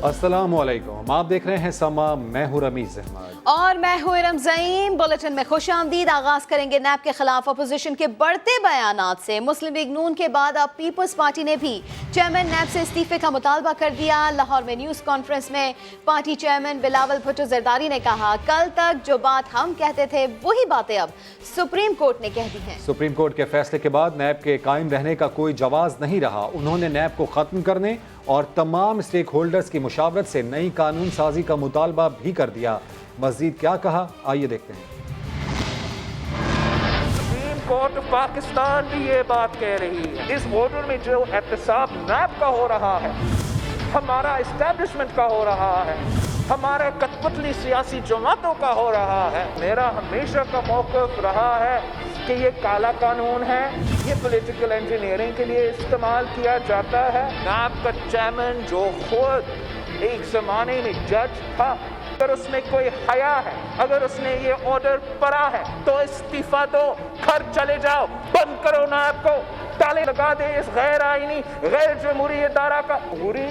अस्सलाम वालेकुम, आप देख रहे हैं समा, मैं हूं रमीज अहमद और मैं हूं इरम ज़ईम। बुलेटिन में खुशामदीद। आगाज करेंगे नैब के खिलाफ अपोजिशन के बढ़ते बयानात से। मुस्लिम लीग नून के बाद अब पीपल्स पार्टी ने भी चेयरमैन नैब से इस्तीफे का मुतालबा कर दिया। लाहौर में न्यूज़ कॉन्फ्रेंस में पार्टी चेयरमैन बिलावल भुट्टो जरदारी ने कहा, कल तक जो बात हम कहते थे वही बातें अब सुप्रीम कोर्ट ने कह दी हैं। सुप्रीम कोर्ट के फैसले के बाद नैब के कायम रहने का कोई जवाज नहीं रहा। उन्होंने नैब को खत्म करने और तमाम स्टेक होल्डर्स की मुशावरत से नई कानून साजी का मुतालबा भी कर दिया। मज़ीद क्या कहा, आइए देखते हैं। सुप्रीम कोर्ट ऑफ पाकिस्तान भी ये बात कह रही है, इस ऑर्डर में जो एहतसाब नैब का हो रहा है, हमारा एस्टैब्लिशमेंट का हो रहा है, हमारे कठपुतली सियासी जमातों का हो रहा है। मेरा हमेशा का मौक़िफ़ रहा है कि ये काला कानून है, ये पॉलिटिकल इंजीनियरिंग के लिए इस्तेमाल किया जाता है। नैब का चेयरमैन जो खुद एक ज़माने में जज था, अगर उसमें कोई हया है, अगर उसने ये ऑर्डर पढ़ा है तो इस्तीफा दो, घर चले जाओ, बंद करो नैब को, ताले लगा दे इस गैर आईनी गैर जमहूरी इदारा का। जमहूरी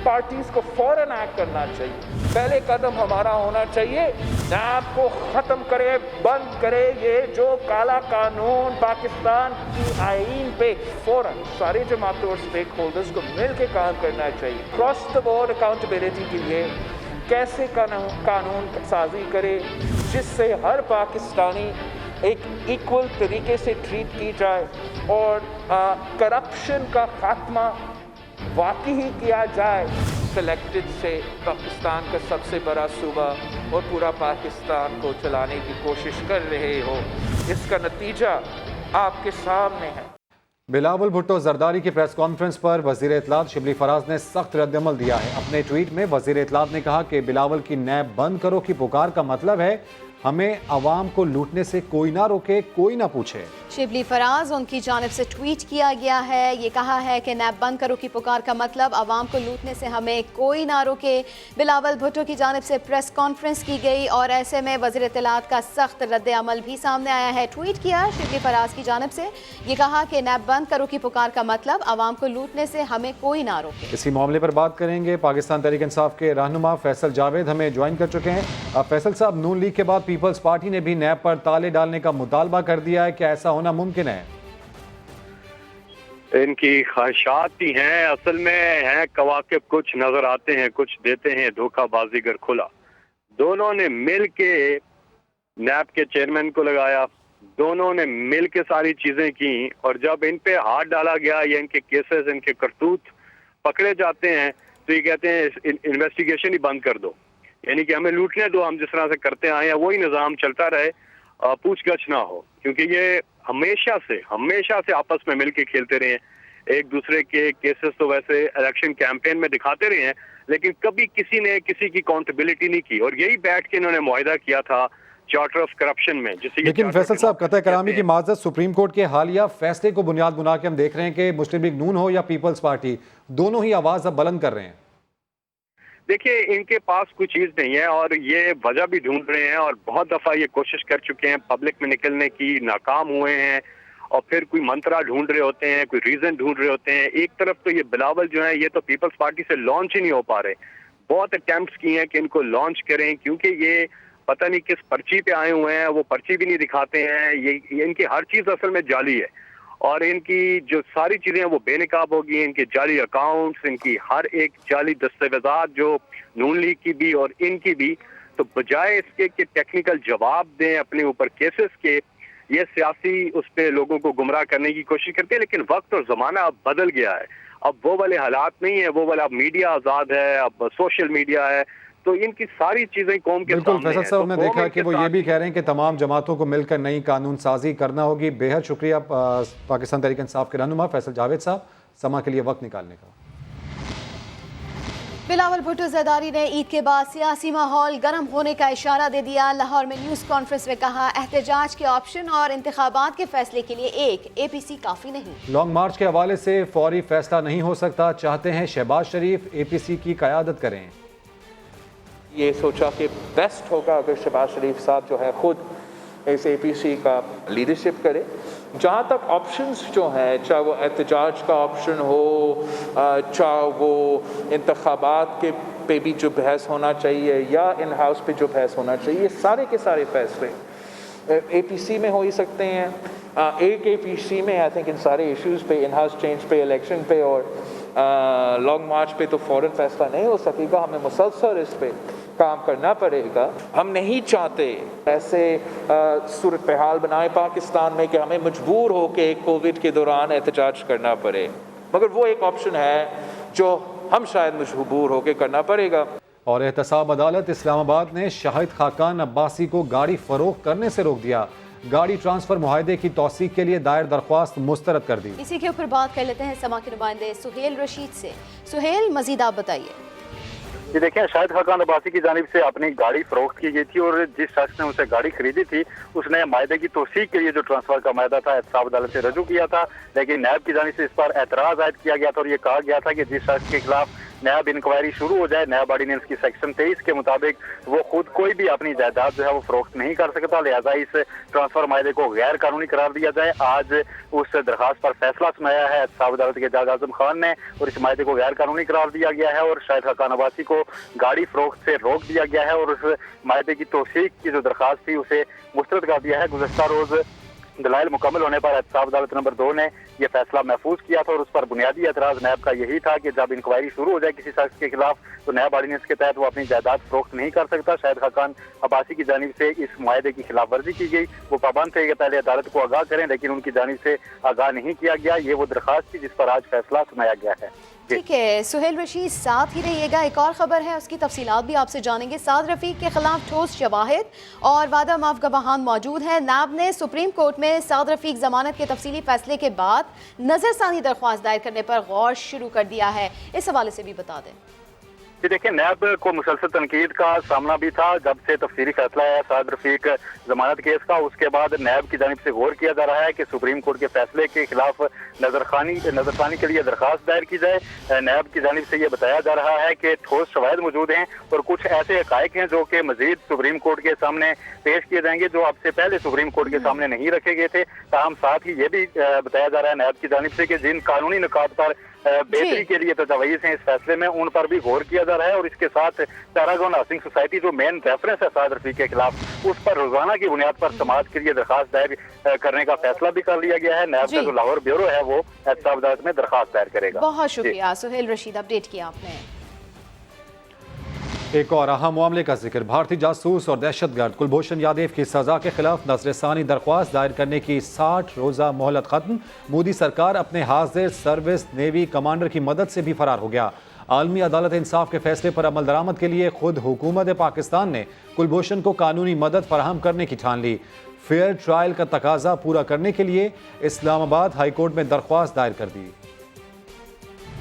पार्टीज को फौरन एक्ट करना चाहिए। पहले कदम हमारा होना चाहिए, नैब को ख़त्म करे, बंद करे। ये जो काला कानून पाकिस्तान की आईन पे फौरन सारी जमातों और स्टेक होल्डर्स को मिल के काम करना चाहिए। क्रॉस द बोर्ड अकाउंटेबिलिटी के लिए कैसे कानून साजी करे जिससे हर पाकिस्तानी एक इक्वल तरीके से ट्रीट की जाए और करप्शन का खात्मा वाकई ही किया जाए। सेलेक्टेड से पाकिस्तान का सबसे बड़ा सूबा और पूरा पाकिस्तान को चलाने की कोशिश कर रहे हो, इसका नतीजा आपके सामने है। बिलावल भुट्टो जरदारी की प्रेस कॉन्फ्रेंस पर वज़ीर इत्तलात शिबली फराज ने सख्त रद्दअमल दिया है। अपने ट्वीट में वज़ीर इत्तलात ने कहा कि बिलावल की नैब बंद करो की पुकार का मतलब है हमें अवाम को लूटने से कोई ना रोके, कोई ना पूछे। शिबली फराज उनकी जानिब से ट्वीट किया गया है। ये कहा है कि नैब बंद करो की पुकार का मतलब अवाम को लूटने से हमें कोई ना रोके। बिलावल भुट्टो की जानिब से प्रेस कॉन्फ्रेंस की गई और ऐसे में वज़ीर इत्तलात का सख्त रद्द अमल भी सामने आया है। ट्वीट किया शिबली फराज की जानिब से, ये कहा कि नैब बंद करो की पुकार का मतलब अवाम को लूटने से हमें कोई ना रोके। इसी मामले पर बात करेंगे। पाकिस्तान तहरीक इंसाफ के रहनुमा फैसल जावेद हमें ज्वाइन कर चुके हैं। फैसल साहब, नून लीग के बाद पीपल्स पार्टी ने भी नैब पर ताले डालने का मुतालबा कर दिया है, क्या ऐसा होना मुमकिन है? इनकी ख्वाहिशात ही हैं, असल में हैं कवाकिब, कुछ नजर आते हैं, कुछ देते हैं धोखाबाजीगर खुला। दोनों ने मिल के नैब के चेयरमैन को लगाया, दोनों ने मिल के सारी चीजें की और जब इन पे हाथ डाला गया या इनके केसेस, इनके करतूत पकड़े जाते हैं तो ये कहते हैं इन्वेस्टिगेशन ही बंद कर दो, यानी कि हमें लूटने दो, हम जिस तरह से करते आए हैं वही निज़ाम चलता रहे, पूछगछ ना हो। क्योंकि ये हमेशा से आपस में मिलके खेलते रहे हैं। एक दूसरे के केसेस तो वैसे इलेक्शन कैंपेन में दिखाते रहे हैं, लेकिन कभी किसी ने किसी की अकाउंटेबिलिटी नहीं की और यही बैठ के इन्होंने मुआहिदा किया था चार्टर ऑफ करप्शन में। लेकिन फैसल साहब, कतई कलामी की माजरत, सुप्रीम कोर्ट के हालिया फैसले को बुनियाद बना के हम देख रहे हैं कि मुस्लिम लीग नून हो या पीपल्स पार्टी, दोनों ही आवाज अब बुलंद कर रहे हैं। देखिए, इनके पास कोई चीज नहीं है और ये वजह भी ढूंढ रहे हैं और बहुत दफा ये कोशिश कर चुके हैं पब्लिक में निकलने की, नाकाम हुए हैं और फिर कोई मंत्रा ढूंढ रहे होते हैं, कोई रीजन ढूंढ रहे होते हैं। एक तरफ तो ये बिलावल जो है, ये तो पीपल्स पार्टी से लॉन्च ही नहीं हो पा रहे। बहुत अटेम्प्ट्स किए हैं कि इनको लॉन्च करें, क्योंकि ये पता नहीं किस पर्ची पे आए हुए हैं, वो पर्ची भी नहीं दिखाते हैं। ये इनकी हर चीज असल में जाली है और इनकी जो सारी चीजें वो बेनकाब होगी। इनके जाली अकाउंट्स, इनकी हर एक जाली दस्तावेजात जो नून लीग की भी और इनकी भी, तो बजाय इसके कि टेक्निकल जवाब दें अपने ऊपर केसेस के, ये सियासी उस पे लोगों को गुमराह करने की कोशिश करते हैं। लेकिन वक्त और जमाना अब बदल गया है, अब वो वाले हालात नहीं है, वो वाला, अब मीडिया आजाद है, अब सोशल मीडिया है, तो इनकी सारी चीजें कौम के बिल्कुल। सामने फैसल साहब, तो मैं देखा कि वो ये भी कह रहे हैं कि तमाम जमातों को मिलकर नई कानून साजी करना होगी। बेहद शुक्रिया पाकिस्तान तहरीक इंसाफ के रहनुमा फैसल जावेद साहब, समा के लिए वक्त निकालने का। बिलावल भुट्टो जरदारी ने ईद के बाद सियासी माहौल गर्म होने का इशारा दे दिया। लाहौर में न्यूज़ कॉन्फ्रेंस में कहा, एहतजाज के ऑप्शन और इंतखाबात के फैसले के लिए एक APC काफ़ी नहीं। लॉन्ग मार्च के हवाले से फौरी फैसला नहीं हो सकता, चाहते हैं शहबाज शरीफ APC की क़यादत करें। ये सोचा कि बेस्ट होगा अगर शहबाज शरीफ साहब जो है खुद इस APC का लीडरशिप करे जहाँ तक ऑप्शंस जो हैं, चाहे वो एहतजाज का ऑप्शन हो, चाहे वो इंतखाबात के पे भी जो बहस होना चाहिए या इन हाउस पे जो बहस होना चाहिए, सारे के सारे फैसले APC में हो ही सकते हैं। एक APC में आई थिंक इन सारे इश्यूज़ पे, इन हाउस चेंज पे, इलेक्शन पे और लॉन्ग मार्च पे तो फ़ौरन फैसला नहीं हो सकेगा। हमें मुसलसल इस पे काम करना पड़ेगा। हम नहीं चाहते ऐसे सूरत हाल बनाए पाकिस्तान में कि हमें मजबूर हो के कोविड के दौरान एहतजाज करना पड़े, मगर वो एक ऑप्शन है जो हम शायद मजबूर हो के करना पड़ेगा। और एहतसाब अदालत इस्लामाबाद ने शाहिद खाकान अब्बासी को गाड़ी फरोख्त करने से रोक दिया। गाड़ी ट्रांसफर मुआहदे की तौसीक के लिए दायर दरख्वास्त मुस्तरद कर दी। इसी के ऊपर बात कर लेते हैं समा के नुमाइंदे सुहेल रशीद से। सुहेल, मजीद आप बताइए। ये देखें, शाहिद खाकान अब्बासी की जानिब से अपनी गाड़ी फरोख्त की गई थी और जिस शख्स ने उसे गाड़ी खरीदी थी उसने मायदे की तौसीक के लिए जो ट्रांसफर का मायदा था एहतसाब अदालत से रजू किया था, लेकिन नैब की जानिब से इस पर एतराज आयद किया गया था और ये कहा गया था कि जिस शख्स के खिलाफ नैब इंक्वायरी शुरू हो जाए, नैब ऑर्डिनेंस की सेक्शन 23 के मुताबिक वो खुद कोई भी अपनी जायदाद जो है वो फरोख्त नहीं कर सकता, लिहाजा इस ट्रांसफर मायदे को गैर कानूनी करार दिया जाए। आज उस दरखास्त पर फैसला सुनाया है एहतसाब अदालत के जज आजम खान ने और इस मायदे को गैर कानूनी करार दिया गया है और शाहिद खाकान अब्बासी को गाड़ी फरोख्त से रोक दिया गया है और उस मायदे की तौसीक की जो दरखास्त थी उसे मुस्तरद कर दिया है। गुज़श्ता रोज दलाइल मुकम्मल होने पर एहतसाब अदालत नंबर 2 ने यह फैसला महफूज किया था और उस पर बुनियादी एतराज नैब का यही था कि जब इंक्वायरी शुरू हो जाए किसी शख्स के खिलाफ तो नैब ऑर्डिनेंस के तहत वो अपनी जायदाद फरोख्त नहीं कर सकता। शाहिद खाकान अब्बासी की जानिब से इस मुआहदे की खिलाफ वर्जी की गई। वो पाबंद थे कि पहले अदालत को आगाह करें, लेकिन उनकी जानिब से आगाह नहीं किया गया। ये वो दरखास्त थी जिस पर आज फैसला सुनाया गया है। ठीक है सुहेल रशीद, साथ ही रहिएगा। एक और खबर है, उसकी तफसीलात भी आपसे जानेंगे। साद रफीक के खिलाफ ठोस शवाहिद और वादा माफ गवाहान मौजूद हैं। नैब ने सुप्रीम कोर्ट में साद रफीक जमानत के तफसीली फैसले के बाद नजरसानी दरख्वास्त दायर करने पर गौर शुरू कर दिया है। इस हवाले से भी बता दें। जी देखिए, नैब को मुसलसल तनकीद का सामना भी था जब से तफसीली फैसला है साद रफीक जमानत केस का। उसके बाद नैब की जानिब से गौर किया जा रहा है कि सुप्रीम कोर्ट के फैसले के खिलाफ नजरसानी के लिए दरखास्त दायर की जाए। नैब की जानिब से ये बताया जा रहा है कि ठोस शवाहिद मौजूद हैं और कुछ ऐसे हकायक हैं जो कि मजीद सुप्रीम कोर्ट के सामने पेश किए जाएंगे जो अब से पहले सुप्रीम कोर्ट के सामने नहीं रखे गए थे। ताहम साथ ही ये भी बताया जा रहा है नैब की जानिब से कि जिन कानूनी निकात पर बेहतरी के लिए तजवीज़ हैं इस फैसले में, उन पर भी गौर किया जा रहा है और इसके साथ पैरागॉन हाउसिंग सोसाइटी जो मेन रेफरेंस है साद रफीक के खिलाफ, उस पर रोजाना की बुनियाद पर समाअत के लिए दरखास्त दायर करने का फैसला भी कर लिया गया है। नैब का जो लाहौर ब्यूरो है वो एहतसाब अदालत में दरखास्त दायर करेगा। बहुत शुक्रिया सुहेल रशीद, अपडेट किया आपने। एक और अहम मामले का जिक्र, भारतीय जासूस और दहशतगर्द कुलभूषण यादव की सजा के खिलाफ नजरसानी दरख्वास्त दायर करने की 60 रोज़ा मोहलत खत्म। मोदी सरकार अपने हाजिर सर्विस नेवी कमांडर की मदद से भी फरार हो गया। आलमी अदालत इंसाफ के फैसले पर अमल दरामद के लिए खुद हुकूमत पाकिस्तान ने कुलभूषण को कानूनी मदद फराहम करने की ठान ली। फेयर ट्रायल का तकाजा पूरा करने के लिए इस्लामाबाद हाई कोर्ट में दरख्वास्त दायर कर दी।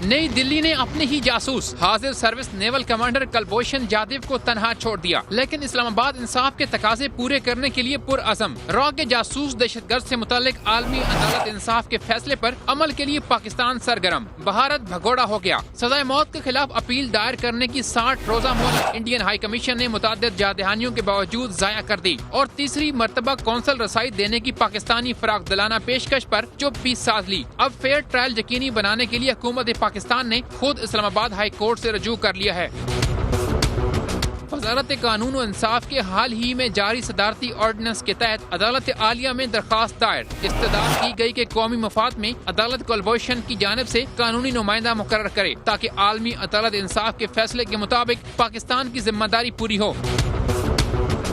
नई दिल्ली ने अपने ही जासूस हाजिर service naval commander Kulbhushan Yadav को तनहा छोड़ दिया, लेकिन इस्लामाबाद इंसाफ के तकाजे पूरे करने के लिए पुरअज़म। रॉ के जासूस दहशतगर्द से मुतालिक आलमी अदालत इंसाफ के फैसले पर अमल के लिए पाकिस्तान सरगर्म, भारत भगोड़ा हो गया। सजाए मौत के खिलाफ अपील दायर करने की 60 रोजा मोहलत इंडियन हाई कमीशन ने मुतअद्दिद जादहानियों के बावजूद जाया कर दी और तीसरी मरतबा कौंसल रसाई देने की पाकिस्तानी फराग दिलाना पेशकश पर चुप्पी साध ली। अब फेयर ट्रायल यकीनी बनाने के लिए हुकूमत पाकिस्तान ने खुद इस्लामाबाद हाई कोर्ट से रजू कर लिया है। वज़ारत कानून और इंसाफ के हाल ही में जारी सदारती ऑर्डिनेंस के तहत अदालत आलिया में दरखास्त दायर इस्तदाद की गई कि कौमी मफाद में अदालत कुलभूषण की जानिब से कानूनी नुमाइंदा मुकर्रर करे ताकि आलमी अदालत इंसाफ के फैसले के मुताबिक पाकिस्तान की जिम्मेदारी पूरी हो।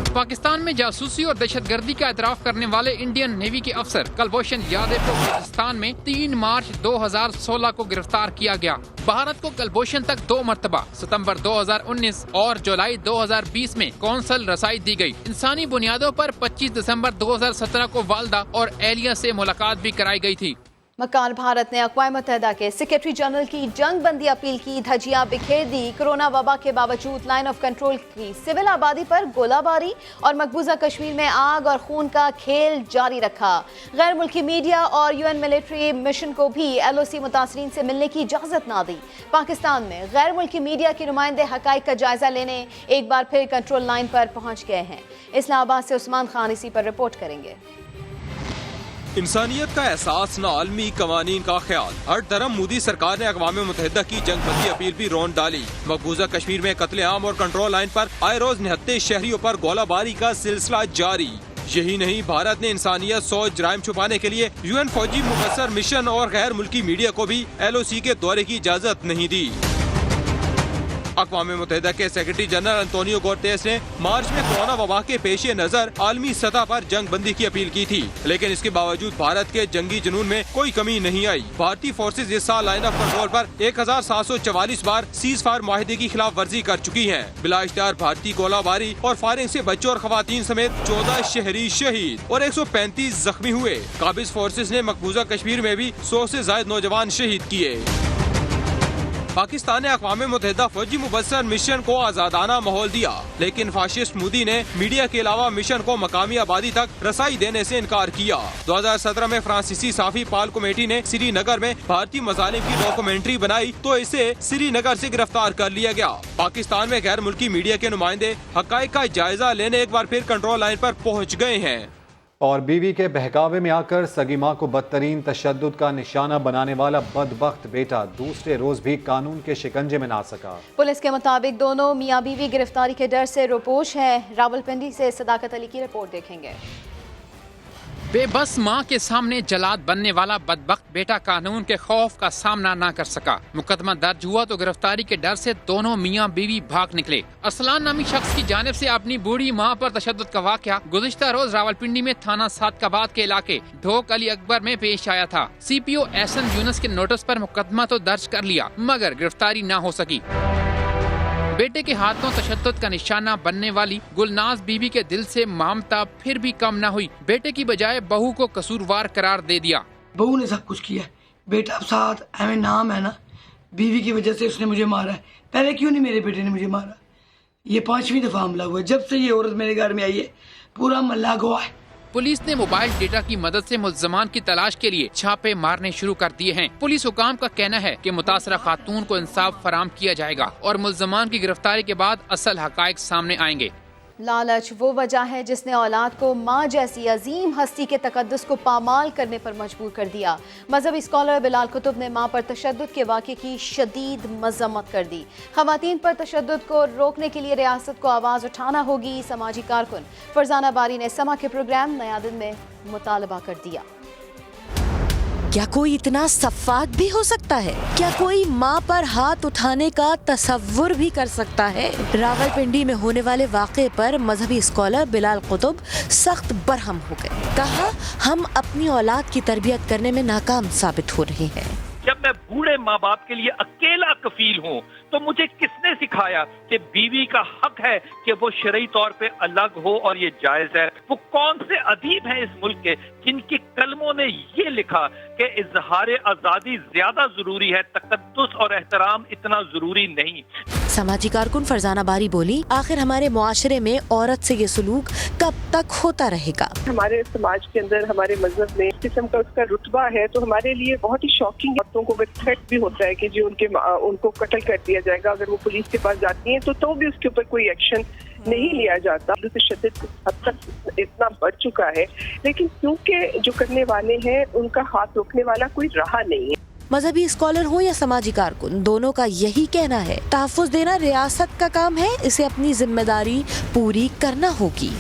पाकिस्तान में जासूसी और दहशतगर्दी का एतराफ करने वाले इंडियन नेवी के अफसर कुलभूषण यादव को पाकिस्तान में 3 मार्च 2016 को गिरफ्तार किया गया। भारत को कुलभूषण तक 2 मरतबा सितंबर 2019 और जुलाई 2020 में कौंसल रसाई दी गई। इंसानी बुनियादों पर 25 दिसंबर 2017 को वालदा और एहलिया से मुलाकात भी कराई गई थी। मकान भारत ने अक़वाम मुत्तहिदा के सेक्रेटरी जनरल की जंग बंदी अपील की धज्जियां बिखेर दी। कोरोना वबा के बावजूद लाइन ऑफ कंट्रोल की सिविल आबादी पर गोलाबारी और मकबूजा कश्मीर में आग और खून का खेल जारी रखा। गैर मुल्की मीडिया और UN मिलिट्री मिशन को भी LOC मुतासरीन से मिलने की इजाज़त ना दी। पाकिस्तान में गैर मुल्की मीडिया के नुमाइंदे हक़ाइक़ का जायजा लेने एक बार फिर कंट्रोल लाइन पर पहुँच गए हैं। इस्लामाबाद से उस्मान खान इसी पर रिपोर्ट करेंगे। इंसानियत का एहसास न आलमी कवानीन का ख्याल। हर धर्म मोदी सरकार ने अक़वाम मुत्तहिदा की जंग बंदी अपील भी रौंद डाली। मकबूजा कश्मीर में कत्लेआम और कंट्रोल लाइन पर आए रोज निहत्ते शहरियों पर गोलाबारी का सिलसिला जारी। यही नहीं, भारत ने इंसानियत सोच जराइम छुपाने के लिए UN फौजी मुफस्सर मिशन और गैर मुल्की मीडिया को भी LOC के दौरे की इजाजत नहीं दी। अक़वाम मुत्तहिदा के सेक्रेटरी जनरल अंतोनियो गुतेरेस ने मार्च में कोरोना वबा के पेश नज़र आलमी सतह पर जंग बंदी की अपील की थी, लेकिन इसके बावजूद भारत के जंगी जुनून में कोई कमी नहीं आई। भारतीय फोर्सेज इस साल लाइन ऑफ कंट्रोल पर 1744 बार सीज फायर माहिदे की खिलाफ वर्जी कर चुकी हैं। बिला इख्तियार भारतीय गोलाबारी और फायरिंग से बच्चों और खवातीन समेत 14 शहरी शहीद और 135 जख्मी हुए। काबिज फोर्सेज ने मकबूजा कश्मीर में भी 100 से ज्यादा नौजवान शहीद किए। पाकिस्तान ने अक़वाम मुत्तहिदा फौजी मुफस्सर मिशन को आज़ादाना माहौल दिया, लेकिन फाशिस्ट मोदी ने मीडिया के अलावा मिशन को मकामी आबादी तक रसाई देने से इनकार किया। 2017 में फ्रांसीसी साफी पाल कमेटी ने श्रीनगर में भारतीय मज़ालिम की डॉक्यूमेंट्री बनाई तो इसे श्रीनगर से गिरफ्तार कर लिया गया। पाकिस्तान में गैर मुल्की मीडिया के नुमाइंदे हक़ाइक़ का जायजा लेने एक बार फिर कंट्रोल लाइन पर पहुँच गए हैं। और बीवी के बहकावे में आकर सगी मां को बदतरीन तशद्दुद का निशाना बनाने वाला बदबख्त बेटा दूसरे रोज भी कानून के शिकंजे में ना सका। पुलिस के मुताबिक दोनों मियां बीवी गिरफ्तारी के डर से रोपोश है। रावलपिंडी से सदाकत अली की रिपोर्ट देखेंगे। बेबस माँ के सामने जलाद बनने वाला बदबख्त बेटा कानून के खौफ का सामना न कर सका। मुकदमा दर्ज हुआ तो गिरफ्तारी के डर से दोनों मियाँ बीवी भाग निकले। असलान नामी शख्स की जानिब से अपनी बूढ़ी माँ पर तशद्दुद का वाकया गुज़िश्ता रोज रावलपिंडी में थाना सादकाबाद के इलाके ढोक अली अकबर में पेश आया था। CPO एहसन यूनुस के नोटिस पर मुकदमा तो दर्ज कर लिया, मगर गिरफ्तारी न हो सकी। बेटे के हाथों तशद्दुद का निशाना बनने वाली गुलनाज बीबी के दिल से ममता फिर भी कम न हुई। बेटे की बजाय बहू को कसूरवार करार दे दिया। बहू ने सब कुछ किया, बेटा अब साथ हमें नाम है ना, बीवी की वजह से उसने मुझे मारा है। पहले क्यों नहीं मेरे बेटे ने मुझे मारा? ये 5वीं दफा हमला हुआ। जब से ये औरत मेरे घर में आई है पूरा मल्ला गवाह है। पुलिस ने मोबाइल डेटा की मदद से मुल्ज़मान की तलाश के लिए छापे मारने शुरू कर दिए हैं। पुलिस हुकाम का कहना है कि मुतासरा खातून को इंसाफ फराम किया जाएगा और मुल्ज़मान की गिरफ्तारी के बाद असल हक़ाइक़ सामने आएंगे। लालच वो वजह है जिसने औलाद को माँ जैसी अजीम हस्ती के तकद्दुस को पामाल करने पर मजबूर कर दिया। मजहबी स्कॉलर बिलाल कुतुब ने माँ पर तशद्दुद के वाक़े की शदीद मज़म्मत कर दी। ख़वातीन पर तशद्दुद को रोकने के लिए रियासत को आवाज़ उठाना होगी। समाजी कारकुन फरजाना बारी ने समा के प्रोग्राम नया दिन में मुतालबा कर दिया। क्या कोई इतना सफ़ाक भी हो सकता है? क्या कोई माँ पर हाथ उठाने का तसव्वुर भी कर सकता है? रावलपिंडी में होने वाले वाक़े पर मजहबी स्कॉलर बिलाल कुतुब सख्त बरहम हो गए। कहा, हम अपनी औलाद की तरबियत करने में नाकाम साबित हो रहे हैं। जब मैं बूढ़े माँ बाप के लिए अकेला कफील हूँ तो मुझे किसने सिखाया कि बीवी का हक है कि वो शरई तौर पे अलग हो और ये जायज है? वो कौन से अदीब हैं इस मुल्क के जिनके कलमों ने ये लिखा कि इजहार आज़ादी ज्यादा जरूरी है, तकद्दुस और एहतराम इतना जरूरी नहीं। समाजी कारकुन फरजाना बारी बोली, आखिर हमारे मुआशरे में औरत से ये सलूक कब तक होता रहेगा? हमारे समाज के अंदर, हमारे मजहब में इस किस्म का उसका रुतबा है तो हमारे लिए बहुत ही शॉकिंग। औरतों को थ्रेट भी होता है कि जी उनको कत्ल कर दिया जाएगा अगर वो पुलिस के पास जाती हैं, तो भी उसके ऊपर कोई एक्शन नहीं लिया जाता। तशद्दुद हद तक इतना बढ़ चुका है, लेकिन क्योंकि जो करने वाले हैं उनका हाथ रोकने वाला कोई रहा नहीं है। मजहबी स्कॉलर हो या समाजी कारकुन, दोनों का यही कहना है, तहफ़्फ़ुज़ देना रियासत का काम है, इसे अपनी जिम्मेदारी पूरी करना होगी।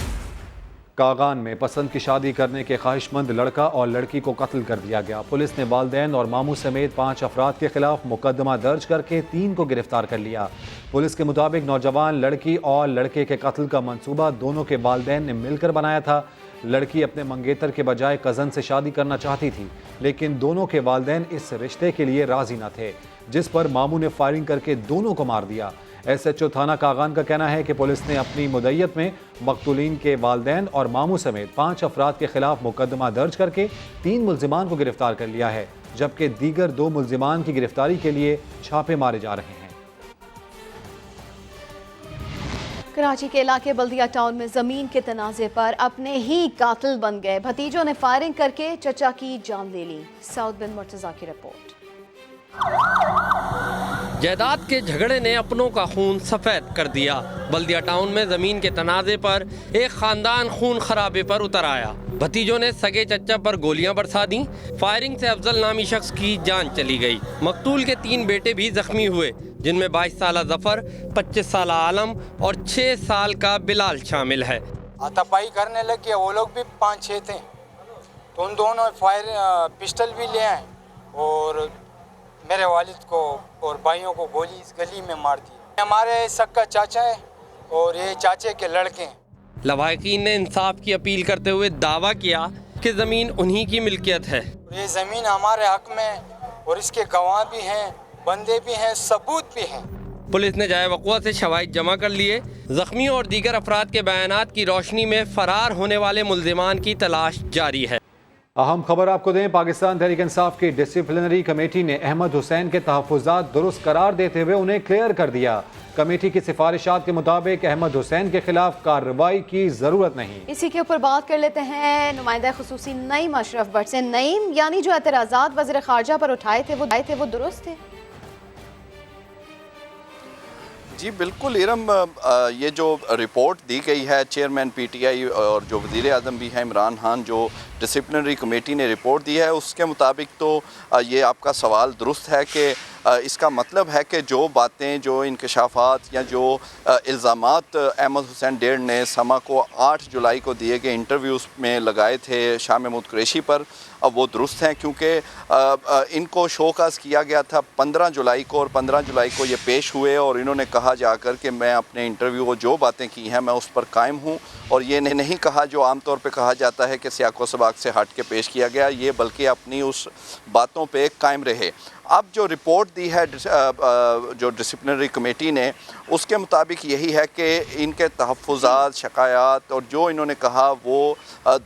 कागान में पसंद की शादी करने के ख्वाहिशमंद लड़का और लड़की को कत्ल कर दिया गया। पुलिस ने वालिदैन और मामू समेत 5 अफराद के खिलाफ मुकदमा दर्ज करके 3 को गिरफ्तार कर लिया। पुलिस के मुताबिक नौजवान लड़की और लड़के के कत्ल का मंसूबा दोनों के वालिदैन ने मिलकर बनाया था। लड़की अपने मंगेतर के बजाय कज़न से शादी करना चाहती थी, लेकिन दोनों के वालिदैन इस रिश्ते के लिए राजी न थे, जिस पर मामू ने फायरिंग करके दोनों को मार दिया। SHO थाना कागान का कहना है कि पुलिस ने अपनी मुद्दइयत में मकतूलीन के वालिदैन और मामू समेत 5 अफराद के खिलाफ मुकदमा दर्ज करके 3 मुल्जिमान को गिरफ्तार कर लिया है, जबकि दीगर 2 मुल्जिमान की गिरफ्तारी के लिए छापे मारे जा रहे हैं। कराची के इलाके बल्दिया टाउन में जमीन के तनाज़े पर अपने ही कातिल बन गए भतीजों ने फायरिंग करके चचा की जान ले ली। साउद बिन मुर्तज़ा की रिपोर्ट। جائیداد کے جھگڑے نے اپنوں کا خون سفید کر دیا۔ بلدیہ ٹاؤن میں زمین کے تنازع پر ایک خاندان خون خرابے پر اتر آیا۔ بھتیجوں نے سگے چچا پر گولیاں برسا دیں۔ فائرنگ سے افضل نامی شخص کی جان چلی گئی۔ مقتول کے 3 بیٹے بھی زخمی ہوئے، جن میں 22 سالہ ظفر، 25 سالہ عالم اور 6 سال کا بلال شامل ہے۔ ہاتھاپائی کرنے لگے، وہ لوگ بھی 5-6 تھے، تو ان دونوں پسٹل بھی لے آئے اور میرے والد کو اور بھائیوں کو گولی اس گلی میں مار دی۔ ہمارے سکا چاچا ہے اور یہ چاچے کے لڑکے ہیں۔ لواحقین نے انصاف کی اپیل کرتے ہوئے دعویٰ کیا کہ زمین انہی کی ملکیت ہے۔ یہ زمین ہمارے حق میں اور اس کے گواہ بھی ہیں، بندے بھی ہیں، ثبوت بھی ہیں۔ پولیس نے جائے وقوع سے شواہد جمع کر لیے۔ زخمیوں اور دیگر افراد کے بیانات کی روشنی میں فرار ہونے والے ملزمان کی تلاش جاری ہے۔ اہم خبر آپ کو دیں، پاکستان تحریک انصاف کی ڈسپلنری کمیٹی نے احمد حسین کے تحفظات درست قرار دیتے ہوئے انہیں کلیئر کر دیا۔ کمیٹی کی سفارشات کے مطابق احمد حسین کے خلاف کارروائی کی ضرورت نہیں۔ اسی کے اوپر بات کر لیتے ہیں نمائندہ خصوصی نعیم اشرف بٹ سے۔ نعیم، یعنی جو اعتراضات وزیر خارجہ پر اٹھائے تھے وہ درست تھے؟ جی بالکل ارم، یہ جو رپورٹ دی گئی ہے چیئرمین پی ٹی آئی اور جو وزیر اعظم بھی ہیں عمران خان، جو ڈسپلنری کمیٹی نے رپورٹ دی ہے، اس کے مطابق تو یہ آپ کا سوال درست ہے کہ اس کا مطلب ہے کہ جو باتیں، جو انکشافات یا جو الزامات احمد حسین ڈیڑھ نے سما کو 8 جولائی کو دیے گئے انٹرویوز میں لگائے تھے شاہ محمود قریشی پر، وہ درست ہیں، کیونکہ ان کو شوکاز کیا گیا تھا 15 جولائی کو، اور 15 جولائی کو یہ پیش ہوئے اور انہوں نے کہا جا کر کہ میں اپنے انٹرویو کو جو باتیں کی ہیں میں اس پر قائم ہوں، اور یہ نہیں کہا جو عام طور پہ کہا جاتا ہے کہ سیاق و سباق سے ہٹ کے پیش کیا گیا، یہ بلکہ اپنی اس باتوں پہ قائم رہے۔ اب جو رپورٹ دی ہے جو ڈسپلنری کمیٹی نے، اس کے مطابق یہی ہے کہ ان کے تحفظات، شکایات اور جو انہوں نے کہا وہ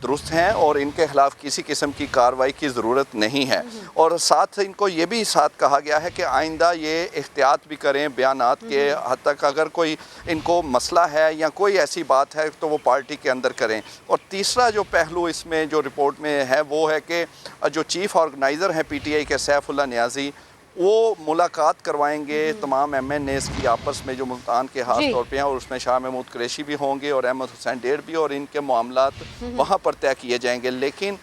درست ہیں اور ان کے خلاف کسی قسم کی کارروائی کی ضرورت نہیں ہے، اور ساتھ ان کو یہ بھی ساتھ کہا گیا ہے کہ آئندہ یہ احتیاط بھی کریں بیانات کے، حد تک اگر کوئی ان کو مسئلہ ہے یا کوئی ایسی بات ہے تو وہ پارٹی کے اندر کریں۔ اور تیسرا جو پہلو اس میں جو رپورٹ میں ہے وہ ہے کہ جو چیف آرگنائزر ہیں پی ٹی آئی کے سیف اللہ نیازی، وہ ملاقات کروائیں گے تمام ایم این ایز کی آپس میں جو ملتان کے خاص طور پہ ہیں، اور اس میں شاہ محمود قریشی بھی ہوں گے اور احمد حسین ڈیڑھ بھی، اور ان کے معاملات وہاں پر طے کیے جائیں گے۔ لیکن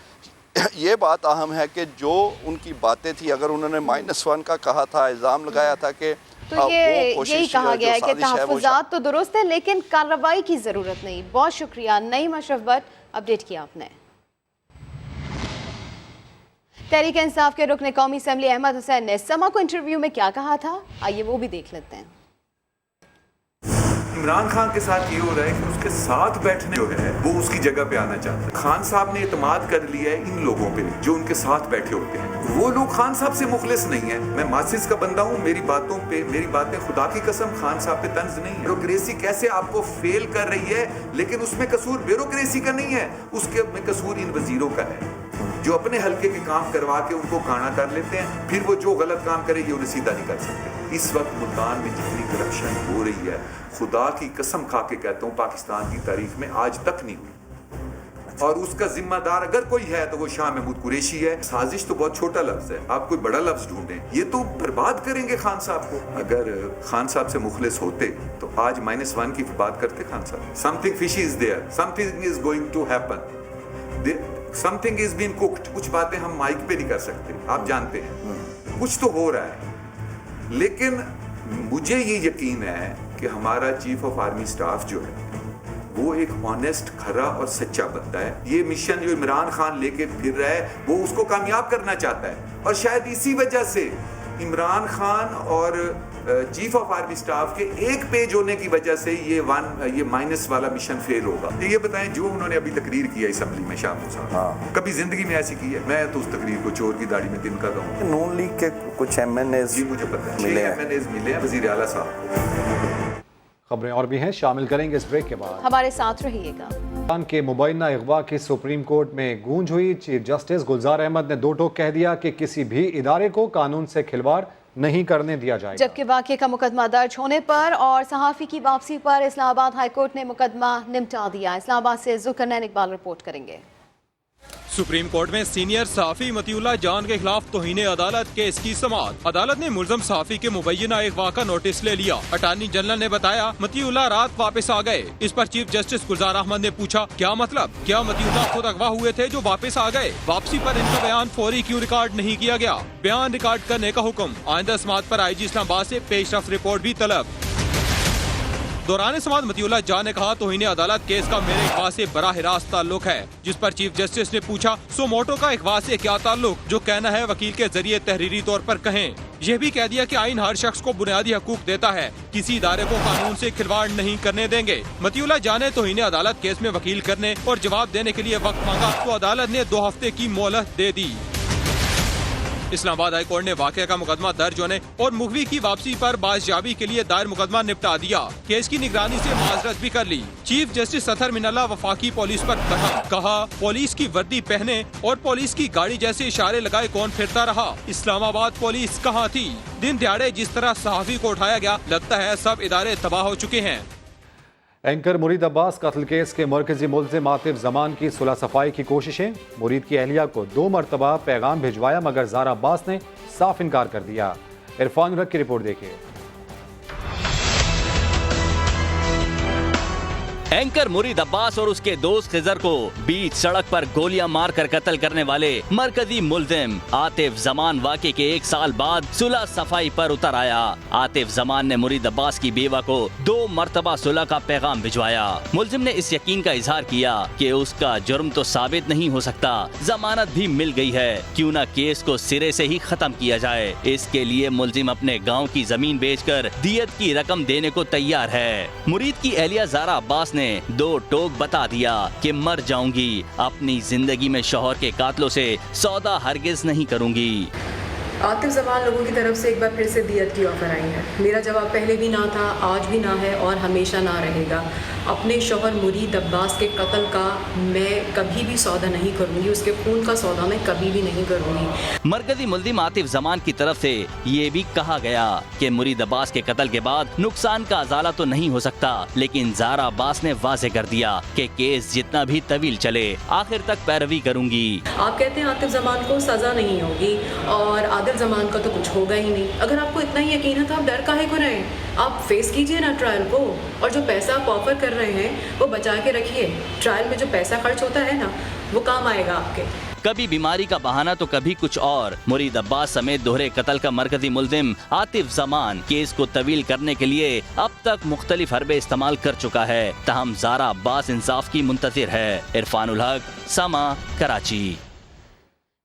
یہ بات اہم ہے کہ جو ان کی باتیں تھی، اگر انہوں نے -1 کا کہا تھا، الزام لگایا تھا کہ تو یہی کہا گیا ہے کہ تحفظات تو درست ہے لیکن کارروائی کی ضرورت نہیں۔ بہت شکریہ نعیم اشرف بٹ، اپڈیٹ کیا آپ نے۔ تحریک انصاف کے رکن قومی اسمبلی احمد حسین نے سما کو انٹرویو میں کیا کہا تھا، آئیے وہ بھی دیکھ لیتے ہیں۔ عمران خان کے ساتھ یہ ہو رہا ہے کہ اس کے ساتھ بیٹھنے جو ہے وہ اس کی جگہ پہ آنا چاہتا ہے۔ خان صاحب نے اعتماد کر لیا ہے ان لوگوں پہ جو ان کے ساتھ بیٹھے ہوتے ہیں، وہ لوگ خان صاحب سے مخلص نہیں ہیں۔ میں ماسس کا بندہ ہوں، میری باتیں خدا کی قسم خان صاحب پہ طنز نہیں ہے۔ بیوروکریسی کیسے آپ کو فیل کر رہی ہے، لیکن اس میں قصور بیوروکریسی کا نہیں ہے، اس کے میں قصور ان وزیروں کا ہے جو اپنے حلقے کے کام کروا کے ان کو کانا کر لیتے ہیں، پھر وہ جو غلط کام کرے یہ انہیں سیدھا نہیں کر سکتے۔ اس وقت ملتان میں جتنی کرپشن ہو رہی ہے، خدا کی قسم کھا کے کہتا ہوں پاکستان کی تاریخ میں آج تک نہیں ہوئی، اور اس کا ذمہ دار اگر کوئی ہے تو وہ شاہ محمود قریشی ہے۔ سازش تو بہت چھوٹا لفظ ہے، آپ کوئی بڑا لفظ ڈھونڈیں، یہ تو برباد کریں گے خان صاحب کو۔ اگر خان صاحب سے مخلص ہوتے تو آج -1 کی بات کرتے خان صاحب۔ Something fishy is there, something is going to happen, something is being cooked۔ کچھ باتیں ہم مائک پہ نہیں کر سکتے، آپ جانتے ہیں کچھ تو ہو رہا ہے، لیکن مجھے یہ یقین ہے کہ ہمارا چیف آف آرمی سٹاف جو ہے وہ ایک آنیسٹ، کھرا اور سچا بندہ ہے۔ یہ مشن جو عمران خان لے کے پھر رہا ہے وہ اس کو کامیاب کرنا چاہتا ہے، اور شاید اسی وجہ سے عمران خان اور چیف آف آرمی سٹاف کے ایک پیج ہونے کی وجہ سے یہ مائنس والا مشن فیل ہوگا۔ یہ بتائیں جو انہوں نے ابھی تقریر کی ہے اسمبلی میں شاہ صاحب، کبھی زندگی میں ایسی کی ہے؟ میں تو اس تقریر کو چور کی داڑھی میں دن کا کہوں۔ نون لیگ کے کچھ ایم این ایز جی مجھے پتہ ہے، 6 ایم این ایز ملے ہیں وزیر اعلیٰ صاحب کو۔ خبریں اور بھی ہیں، شامل کریں گے اس بریک کے بعد۔ ہمارے ساتھ رہیے گا۔ پاکستان کے مبینہ اغوا کی سپریم کورٹ میں گونج ہوئی۔ چیف جسٹس گلزار احمد نے 2 ٹوک کہہ دیا کہ کسی بھی ادارے کو قانون سے کھلواڑ نہیں کرنے دیا جائے گا۔ جبکہ واقعے کا مقدمہ درج ہونے پر اور صحافی کی واپسی پر اسلام آباد ہائی کورٹ نے مقدمہ نمٹا دیا۔ اسلام آباد سے ذوالقرنین اقبال رپورٹ کریں گے۔ सुप्रीम कोर्ट में सीनियर सहाफी मतीउल्लाह जान के खिलाफ तौहीन अदालत केस की समाअत। अदालत ने मुलजम सहाफी के मुबैना अगवा का नोटिस ले लिया। अटॉर्नी जनरल ने बताया मतीउल्लाह रात वापस आ गए। इस पर चीफ जस्टिस गुलजार अहमद ने पूछा क्या मतलब, क्या मतीउल्लाह खुद अगवा हुए थे जो वापस आ गए? वापसी पर इनका बयान फौरी क्यों रिकॉर्ड नहीं किया गया? बयान रिकॉर्ड करने का हुक्म। आइंदा समाअत पर IG इस्लामाबाद से पेशरफ रिपोर्ट भी तलब। दौरान समाअत मतीउल्लाह जान ने कहा तौहीन अदालत केस का मेरे अगवा से बराह रास्त ताल्लुक है। जिस पर चीफ जस्टिस ने पूछा सो मोटो का अगवा से क्या ताल्लुक? जो कहना है वकील के जरिए तहरीरी तौर पर कहें। यह भी कह दिया कि आइन हर शख्स को बुनियादी हकूक देता है, किसी इदारे को कानून से खिलवाड़ नहीं करने देंगे। मतीउल्लाह जान ने तौहीन अदालत केस में वकील करने और जवाब देने के लिए वक्त मांगा तो अदालत ने 2 हफ्ते की मोहलत दे दी। इस्लामाबाद हाई कोर्ट ने वाक़या का मुकदमा दर्ज होने और मुखवी की वापसी पर बाजियाबी के लिए दायर मुकदमा निपटा दिया। केस की निगरानी से माजरत भी कर ली। चीफ जस्टिस सथर मिनल्ला वफाकी पुलिस पर बरहम, कहा पुलिस की वर्दी पहने और पुलिस की गाड़ी जैसे इशारे लगाए कौन फिरता रहा? इस्लामाबाद पुलिस कहाँ थी? दिन दिहाड़े जिस तरह सहाफी को उठाया गया, लगता है सब इदारे तबाह हो चुके हैं। एंकर मुरीद अब्बास कत्ल केस के मरकजी मुल्ज़िम आतिफ जमान की सुलह सफाई की कोशिशें। मुरीद की अहलिया को 2 मरतबा पैगाम भिजवाया मगर ज़ारा अब्बास ने साफ इनकार कर दिया। इरफान उल हक की रिपोर्ट देखिए। एंकर मुरीद अब्बास और उसके दोस्त खिजर को बीच सड़क पर गोलियां मारकर कत्ल करने वाले मरकजी मुल्जिम आतिफ जमान वाक़े के 1 साल बाद सुलह सफाई पर उतर आया। आतिफ जमान ने मुरीद अब्बास की बेवा को 2 मरतबा सुलह का पैगाम भिजवाया। मुल्जिम ने इस यकीन का इजहार किया कि उसका जुर्म तो साबित नहीं हो सकता, जमानत भी मिल गई है, क्यों न केस को सिरे से ही खत्म किया जाए। इसके लिए मुल्जिम अपने गाँव की जमीन बेचकर दियत की रकम देने को तैयार है। मुरीद की अहलिया ज़ारा अब्बास ने 2 टोक बता दिया कि मर जाऊंगी, अपनी जिंदगी में शौहर के कातलों से सौदा हरगिज नहीं करूंगी। आतिफ जमान लोगों की तरफ से एक बार फिर से दियत की ऑफर आई है। मेरा जवाब पहले भी ना था, आज भी ना है और हमेशा ना रहेगा। अपने शौहर मुरीद अब्बास के कत्ल का मैं कभी भी सौदा नहीं करूंगी, उसके खून का सौदा मैं कभी भी नहीं करूंगी। मरकजी मुल्जिम आतिफ जमान की तरफ से ये भी कहा गया कि मुरीद अब्बास के कत्ल के बाद नुकसान का अजाला तो नहीं हो सकता, लेकिन ज़ारा अब्बास ने वाज़ेह कर दिया कि केस जितना भी तवील चले आखिर तक पैरवी करूंगी। आप कहते हैं आतिफ जमान को सजा नहीं होगी और आदिल जमान का तो कुछ होगा ही नहीं। अगर आपको इतना ही यकीन है तो आप डर काहे को रहे? आप फेस कीजिए ना ट्रायल को, और जो पैसा आप ऑफर कर रहे हैं वो बचा के रखिए। ट्रायल में जो पैसा खर्च होता है ना, वो काम आएगा आपके। कभी बीमारी का बहाना तो कभी कुछ और। मुरीद अब्बास समेत दोहरे कत्ल का मरकजी मुल्जिम आतिफ जमान केस को तवील करने के लिए अब तक मुख्तलिफ हरबे इस्तेमाल कर चुका है। तहम ज़ारा अब्बास इंसाफ की मुंतज़िर है। इरफान उल हक, समा, कराची।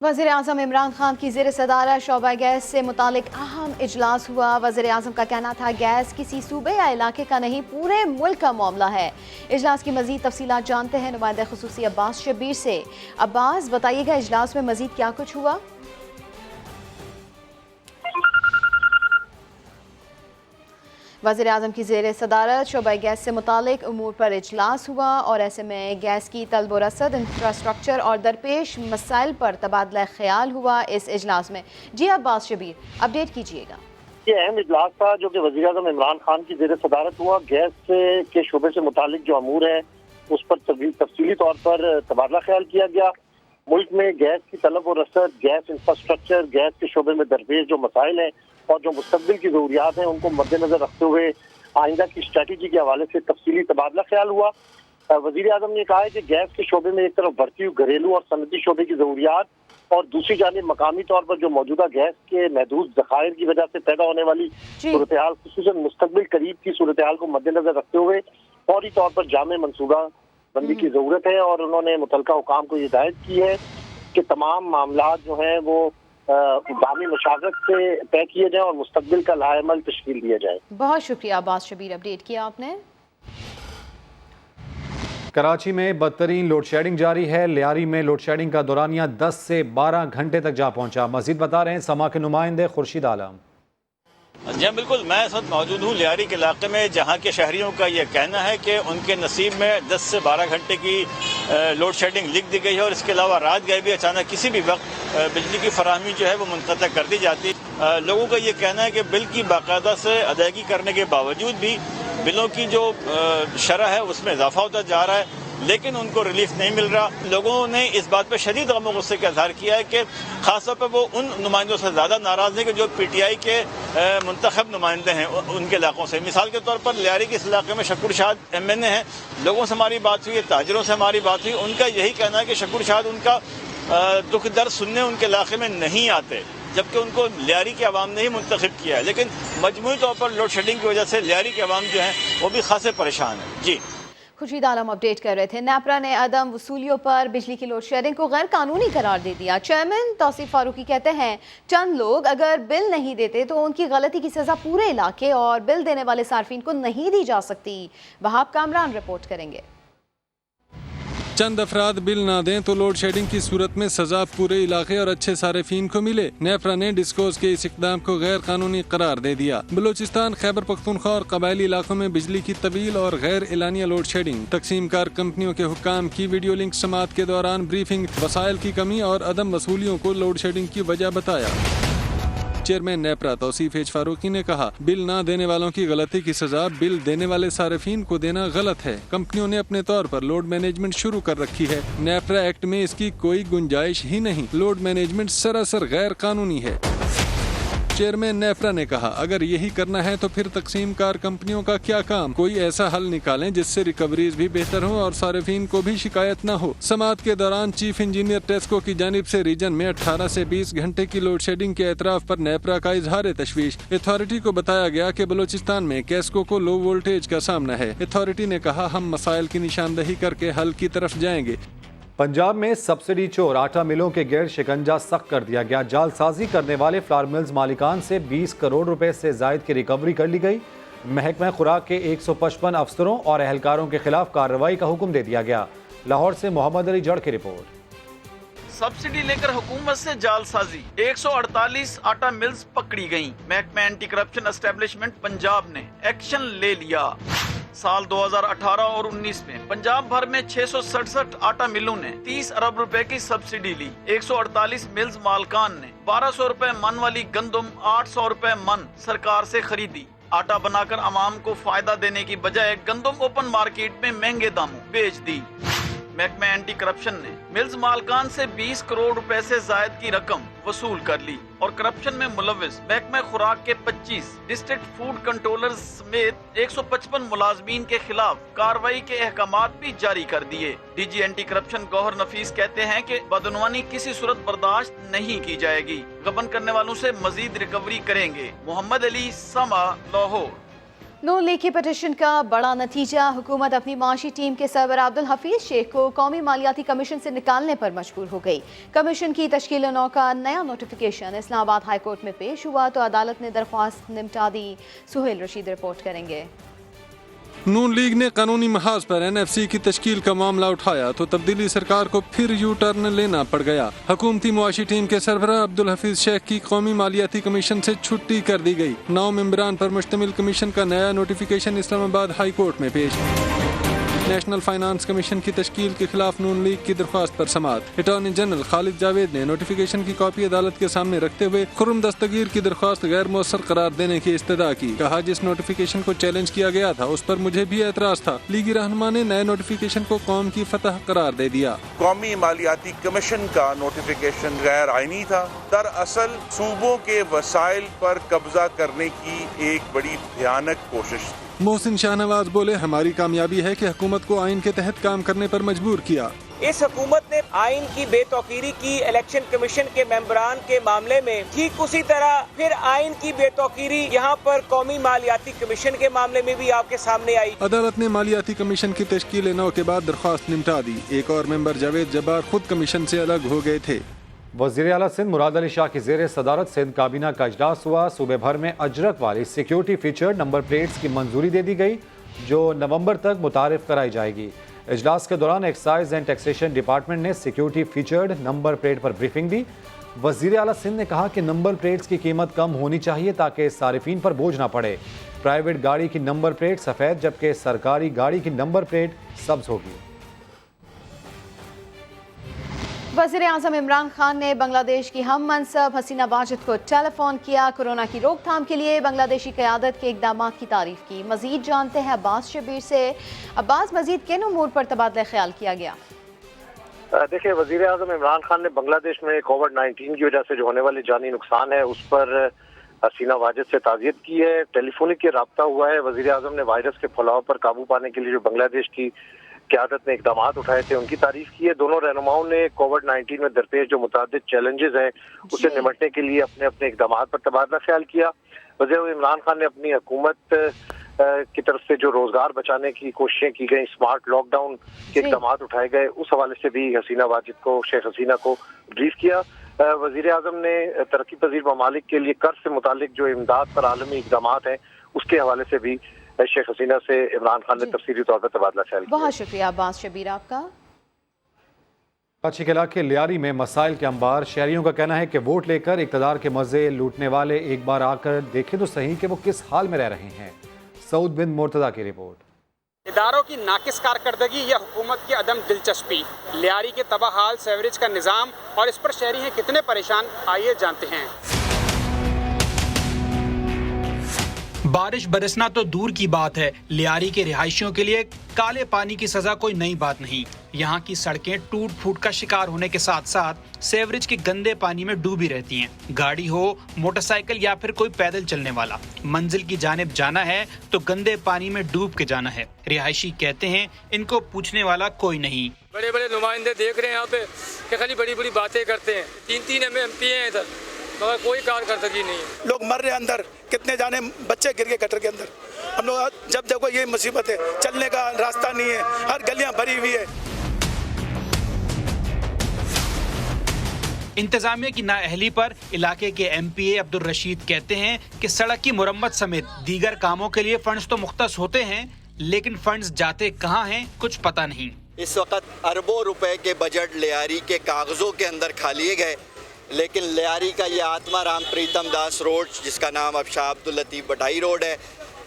वज़ीर आज़म इमरान खान की ज़ेर सदारत शोबा गैस से मुतालिक अहम इजलास हुआ। वज़ीर आज़म का कहना था गैस किसी सूबे या इलाके का नहीं, पूरे मुल्क का मामला है। इजलास की मज़ीद तफसीलात जानते हैं नुमाइंदा खुसूसी अब्बास शब्बीर से। अब्बास बताइएगा इजलास में मज़ीद क्या कुछ हुआ? वज़ीर आज़म की ज़ेर सदारत शोबा गैस से मुतालिक उमूर पर इजलास हुआ और ऐसे में गैस की तलब व रसद, इंफ्रास्ट्रक्चर और दरपेश मसाइल पर तबादला ख्याल हुआ इस इजलास में। जी अब्बास शबीर, अपडेट कीजिएगा। ये अहम इजलास था जो कि वज़ीर आज़म इमरान खान की ज़ेर सदारत हुआ। गैस के शोबे से मुतालिक जो अमूर है उस पर तफसीली तौर पर तबादला ख्याल किया गया। मुल्क में गैस की तलब व रसद, गैस इंफ्रास्ट्रक्चर, गैस के शोबे में दरपेश जो मसाइल हैं और जो मुस्तकबिल की ज़रूरियात हैं उनको मद्देनजर रखते हुए आइंदा की स्ट्रेटजी के हवाले से तफसीली तबादला ख्याल हुआ। वज़ीर आज़म ने कहा है कि गैस के शोबे में एक तरफ बढ़ती हुई घरेलू और सनती शोबे की ज़रूरियात और दूसरी जानिब मकामी तौर पर जो मौजूदा गैस के महदूद ज़खायर की वजह से पैदा होने वाली सूरत हाल, खुसूसन मुस्तकबिल करीब की सूरत हाल को मद्देनजर रखते हुए फौरी तौर पर जामे मनसूबा बंदी की ज़रूरत है। और उन्होंने मुतलका हुकाम को हिदायत की है कि तमाम मामला जो हैं वो बामी मशावरत से तय किए जाए और मुस्तकबिल का लाएमल तश्कील दिया जाए। बहुत शुक्रिया अब्बास शबीर, अपडेट किया आपने। कराची में बदतरीन लोड शेडिंग जारी है। लियारी में लोड शेडिंग का दौरानिया 10 से 12 घंटे तक जा पहुंचा। मजीद बता रहे हैं समा के नुमाइंदे खुर्शीद आलम। जी बिल्कुल, मैं इस वक्त मौजूद हूँ लियारी के इलाके में, जहाँ के शहरियों का ये कहना है कि उनके नसीब में 10 से 12 घंटे की लोड शेडिंग लिख दी गई है और इसके अलावा रात गए भी अचानक किसी भी वक्त बिजली की फराहमी जो है वो मुनक़ता कर दी जाती है। लोगों का ये कहना है कि बिल की बाकायदा से अदायगी करने के बावजूद भी बिलों की जो शरह है उसमें इजाफा होता जा रहा है। लेकिन उनको रिलीफ नहीं मिल रहा। लोगों ने इस बात पर शदीद गम और गुस्से का इजहार किया है कि खासतौर पर वो उन नुमाइंदों से ज़्यादा नाराज़ हैं कि जो PTI के मुंतखब नुमाइंदे हैं उनके इलाकों से। मिसाल के तौर पर लियारी के इस इलाके में शकुर शाद MNA हैं, लोगों से हमारी बात हुई, ताजिरों से हमारी बात हुई, उनका यही कहना है कि शकुर शाद उनका दुख दर्द सुनने उनके इलाके में नहीं आते, जबकि उनको लियारी के अवाम ने ही मुंतखब किया है। लेकिन मजमूई तौर पर लोड शेडिंग की वजह से लियारी के अवाम जो हैं वो भी खासे परेशान हैं। जी, खुर्शीद आलम अपडेट कर रहे थे। नेपरा ने अदम वसूलियों पर बिजली की लोड शेडिंग को गैर कानूनी करार दे दिया। चेयरमैन तौसीफ फारूकी कहते हैं चंद लोग अगर बिल नहीं देते तो उनकी गलती की सजा पूरे इलाके और बिल देने वाले सार्फिन को नहीं दी जा सकती। वहाब कामरान रिपोर्ट करेंगे। चंद अफराद बिल ना दें तो लोड शेडिंग की सूरत में सजा पूरे इलाके और अच्छे सारिफीन को मिले। नेपरा ने डिस्कोस के इस इकदाम को गैर कानूनी करार दे दिया। बलूचिस्तान, खैबर पख्तूनख्वा और कबायली इलाकों में बिजली की तवील और गैर एलानिया लोड शेडिंग, तकसीम कार कंपनियों के हुक्काम की वीडियो लिंक समात के दौरान ब्रीफिंग, वसाइल की कमी और अदम वसूलियों को लोड शेडिंग की वजह बताया। चेयरमैन नेपरा तौसीफ एच फारूकी ने कहा बिल ना देने वालों की गलती की सजा बिल देने वाले सारिफीन को देना गलत है। कंपनियों ने अपने तौर पर लोड मैनेजमेंट शुरू कर रखी है। नेपरा एक्ट में इसकी कोई गुंजाइश ही नहीं। लोड मैनेजमेंट सरासर गैर कानूनी है। चेयरमैन नेपरा ने कहा अगर यही करना है तो फिर तकसीम कार कंपनियों का क्या काम। कोई ऐसा हल निकालें जिससे रिकवरीज भी बेहतर हो और सारिफीन को भी शिकायत न हो। समात के दौरान चीफ इंजीनियर टेस्को की जानिब से रीजन में 18 से 20 घंटे की लोड शेडिंग के एतराफ पर नेपरा का इजहार तशवीश। अथॉरिटी को बताया गया कि बलूचिस्तान में कैस्को को लो वोल्टेज का सामना है। अथॉरिटी ने कहा हम मसाइल की निशानदही करके हल की तरफ जाएंगे। पंजाब में सब्सिडी चोर आटा मिलों के गिर्द शिकंजा सख्त कर दिया गया। जालसाजी करने वाले फ्लावर मिल्स मालिकान से 20 करोड़ रुपए से जायद की रिकवरी कर ली गई। महकमा खुराक के 155 अफसरों और एहलकारों के खिलाफ कार्रवाई का हुक्म दे दिया गया। लाहौर से मोहम्मद अली जड़ की रिपोर्ट। सब्सिडी लेकर हुकूमत से जालसाजी, 148 आटा मिल्स पकड़ी गयी। महकमा एंटी करप्शन एस्टेब्लिशमेंट पंजाब ने एक्शन ले लिया। साल 2018 और 19 में पंजाब भर में 667 आटा मिलों ने 30 अरब रुपए की सब्सिडी ली। 148 मिल्स मालकान ने 1200 रुपए मन वाली गंदम 800 रुपए मन सरकार से खरीदी। आटा बनाकर आवाम को फायदा देने की बजाय गंदम ओपन मार्केट में महंगे दामों बेच दी। महकमा एंटी करप्शन ने मिल्स मालकान से 20 करोड़ रुपए से जायद की रकम वसूल कर ली और करप्शन में मुलविस महकमा खुराक के 25 डिस्ट्रिक्ट फूड कंट्रोलर्स समेत 155 मुलाजमीन के खिलाफ कार्रवाई के अहकामात भी जारी कर दिए। डीजी एंटी करप्शन गौहर नफीस कहते हैं कि बदनवानी किसी सूरत बर्दाश्त नहीं की जाएगी। गबन करने वालों से मजीद रिकवरी करेंगे। मोहम्मद अली, समा, लाहौर। नून लीग की पटिशन का बड़ा नतीजा, हुकूमत अपनी माशी टीम के सरबराह अब्दुल हफीज शेख को कौमी मालियाती कमीशन से निकालने पर मजबूर हो गई। कमीशन की तश्कील 9 का नया नोटिफिकेशन इस्लामाबाद हाई कोर्ट में पेश हुआ तो अदालत ने दरख्वास्त निपटा दी। सुहेल रशीद रिपोर्ट करेंगे। नून लीग ने कानूनी महाज पर NFC की तश्कील का मामला उठाया तो तब्दीली सरकार को फिर यू टर्न लेना पड़ गया। हुकूमती मुआशी टीम के सरबराह अब्दुल हफीज शेख की कौमी मालियाती कमीशन से छुट्टी कर दी गई। 9 मेंबरान पर मुश्तमिल कमीशन का नया नोटिफिकेशन इस्लामाबाद हाई कोर्ट में पेश। नेशनल फाइनेंस कमीशन की तश्कील के खिलाफ नून लीग की दरख्वास्त पर समाअत। अटॉर्नी जनरल खालिद जावेद ने नोटिफिकेशन की कॉपी अदालत के सामने रखते हुए खुर्रम दस्तगीर की दरख्वास्त गैर मौसर करार देने की इस्तदा की। कहा जिस नोटिफिकेशन को चैलेंज किया गया था उस पर मुझे भी एतराज था। लीगी रहनुमा ने नए नोटिफिकेशन को कौम की फतह करार दे दिया। कौमी मालियाती कमीशन का नोटिफिकेशन गैर आईनी था। दरअसल सूबों के वसाइल पर कब्जा करने की एक बड़ी भयानक कोशिश थी। मोहसिन शाहनवाज बोले हमारी कामयाबी है कि हुकूमत को आइन के तहत काम करने पर मजबूर किया। इस हुकूमत ने आइन की बेतौकीरी की इलेक्शन कमीशन के मेंबरान के मामले में, ठीक उसी तरह फिर आइन की बेतौकीरी यहाँ पर कौमी मालियाती कमीशन के मामले में भी आपके सामने आई। अदालत ने मालियाती कमीशन की तश्कील 9 के बाद दरख्वास्त निपटा दी। एक और मेंबर जावेद जब्बार खुद कमीशन से अलग हो गए थे। वज़ीर आला सिंध मुराद अली शाह की ज़ेर सदारत सिंध काबीना का इजलास हुआ। सूबे भर में अजरक वाली सिक्योरिटी फीचर नंबर प्लेट्स की मंजूरी दे दी गई जो नवंबर तक मुतारिफ कराई जाएगी। इजलास के दौरान एक्साइज एंड टैक्सेशन डिपार्टमेंट ने सिक्योरिटी फीचर्ड नंबर प्लेट पर ब्रीफिंग दी। वज़ीर आला सिंध ने कहा कि नंबर प्लेट्स की कीमत कम होनी चाहिए ताकि सारिफीन पर बोझ ना पड़े। प्राइवेट गाड़ी की नंबर प्लेट सफ़ेद जबकि सरकारी गाड़ी की नंबर प्लेट सब्ज होगी। वज़ीर-ए-आज़म इमरान खान ने बांग्लादेश की हम मनसब हसीना वाजिद को टेलीफोन किया। कोरोना की रोकथाम के लिए बांग्लादेशी क़यादत के इक़दाम की तारीफ़ की। मज़ीद जानते हैं अब्बास शबीर से। अब्बास, मज़ीद किन उमूर पर तबादला ख्याल किया गया? देखिए, वज़ीर-ए-आज़म इमरान खान ने बांग्लादेश में कोविड-19 की वजह से जो होने वाले जानी नुकसान है उस पर हसीना वाजिद से ताज़ियत की है। टेलीफोनिक रब्ता हुआ है। वज़ीर-ए-आज़म ने वायरस के फैलाव पर काबू पाने के लिए जो बांग्लादेश की क़यादत ने इक़दाम उठाए थे उनकी तारीफ की है। दोनों रहनुमाओं ने कोविड-19 में दरपेश जो मुतादिद चैलेंजेस हैं उसे निपटने के लिए अपने अपने इक़दाम पर तबादला ख्याल किया। वज़ीर इमरान खान ने अपनी हुकूमत की तरफ से जो रोजगार बचाने की कोशिशें की गई, स्मार्ट लॉकडाउन के इक़दाम उठाए गए, उस हवाले से भी हसीना वाजिद को, शेख हसीना को ब्रीफ किया। वज़ीर आज़म ने तरक्की पजीर ममालिक के लिए कर्ज से मुतालिक जो इमदाद पर आलमी इक़दाम हैं उसके हवाले से भी शेख हसीना से इमरान खान ने तफसीली तौर पर तबादला ख्याल किया। बहुत शुक्रिया अब्बास शबीर आपका। कराची के इलाके लियारी में मसाइल के अंबार। शहरियों का कहना है कि वोट लेकर इक़्तिदार के मज़े लूटने वाले एक बार आकर देखें तो सही कि वो किस हाल में रह रहे हैं। सऊद बिन मुर्तज़ा की रिपोर्ट। इदारों की नाकिस कारकर्दगी या हुकूमत की अदम दिलचस्पी, लियारी के तबाह हाल सेवरेज का निज़ाम और इस पर शहरी हैं कितने परेशान, आइए जानते हैं। बारिश बरसना तो दूर की बात है, लियारी के रिहायशियों के लिए काले पानी की सजा कोई नई बात नहीं। यहाँ की सड़कें टूट फूट का शिकार होने के साथ साथ सेवरेज के गंदे पानी में डूबी रहती हैं। गाड़ी हो, मोटरसाइकिल या फिर कोई पैदल चलने वाला, मंजिल की जानिब जाना है तो गंदे पानी में डूब के जाना है। रिहायशी कहते हैं इनको पूछने वाला कोई नहीं। बड़े बड़े नुमाइंदे देख रहे हैं यहाँ पे कि खाली बड़ी बड़ी बातें करते हैं। 3-3 MP हैं इधर, मगर कोई कारकर्दगी नहीं है। लोग मर रहे हैं अंदर, कितने जाने बच्चे गिर गए गटर के अंदर। हम लोग जब देखो ये मुसीबत है, चलने का रास्ता नहीं है, हर गलियां भरी हुई है। इंतजामिया की नाअहली पर इलाके के MPA अब्दुल रशीद कहते हैं कि सड़क की मुरम्मत समेत दीगर कामों के लिए फंड्स तो मुख्तस होते हैं, लेकिन फंड्स जाते कहाँ हैं कुछ पता नहीं। इस वक्त अरबों रुपए के बजट लियारी के कागजों के अंदर खा लिए गए, लेकिन लियारी का ये आत्मा राम प्रीतम दास रोड, जिसका नाम अब शाह अब्दुल लतीफ़ बटाई रोड है,